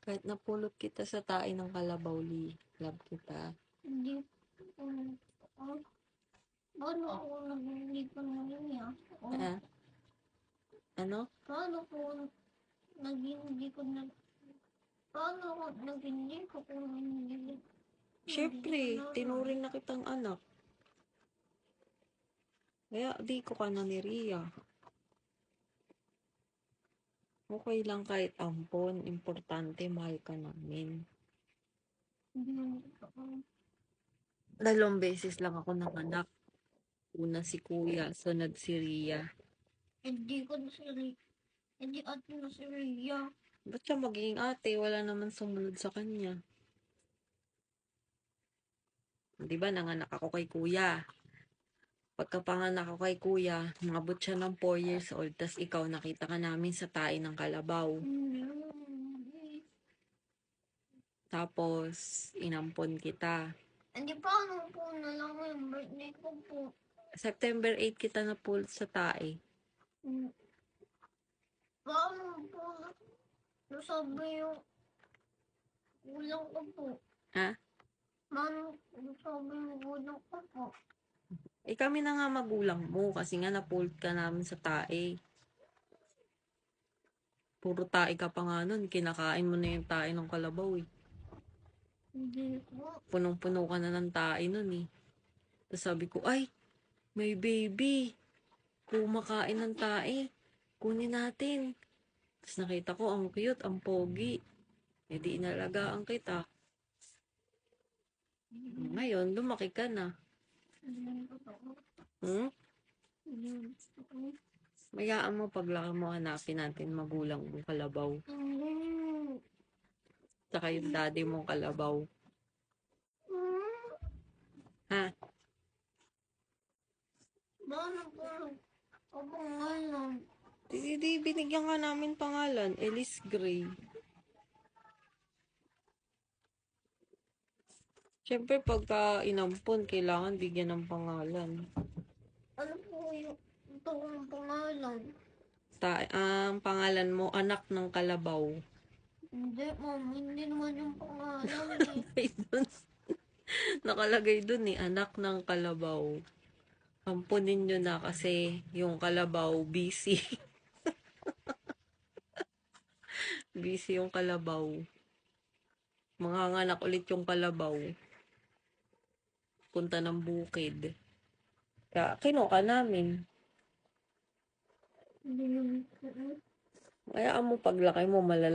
Kahit napulot kita sa tae ng kalabaw, love kita. Hindi po. Paano ako hindi ko nariya? Ah, ano? Paano po naging hindi ko na... Paano ako naging hindi ko kung hindi... Siyempre, tinuring na kitang anak. Kaya di ko ka na niriya. Okay lang kahit ampon. Importante, mahal ka namin. Dalawang beses lang ako nanganak. Una si Kuya, sunod si Ria. Hindi ko na si Ria. Hindi ate na si Ria. Ba't siya magiging ate? Wala naman sumunod sa kanya. Di ba, nanganak ako kay Kuya. Pagkapanganak ako kay Kuya, mabot siya ng 4 years old, tas ikaw nakita ka namin sa tae ng kalabaw. Tapos, inampon kita. Hindi paano po na lang yung birthday ko po. September 8 kita napulot sa tae. Paano po nasabi yung ulang ko po? Ha? Paano nasabi yung ulang ko po? Eh kami na nga magulang mo kasi nga napulot ka namin sa tae. Puro tae ka pa nga nun. Kinakain mo na yung tae ng kalabaw eh. Hindi po. Punong-puno ka na ng tae nun eh. Tapos sabi ko, ay, may baby. Kumakain ng tae. Kunin natin. Tapos nakita ko, ang cute, ang pogi. Eh di inalagaan kita. Ngayon, lumaki ka na. Hmm? Mayaan mo paglaki mo, hanapin natin magulang mong kalabaw. Tsaka yung daddy mong kalabaw. Ha? Paano po ako ngayon? Di binigyan ka namin pangalan. Elise Gray. Siyempre, pagka inampon, kailangan bigyan ng pangalan. Ano po yung ito kong pangalan? Ang pangalan mo, anak ng kalabaw. Hindi, ma'am. Hindi naman yung pangalan eh. Nakalagay dun. Nakalagay dun eh, anak ng kalabaw. Ampunin nyo na kasi yung kalabaw busy. Busy yung kalabaw. Manganganak ulit yung kalabaw. Punta ng bukid. Kaya kinuha namin. Kaya mo paglaki mo malala.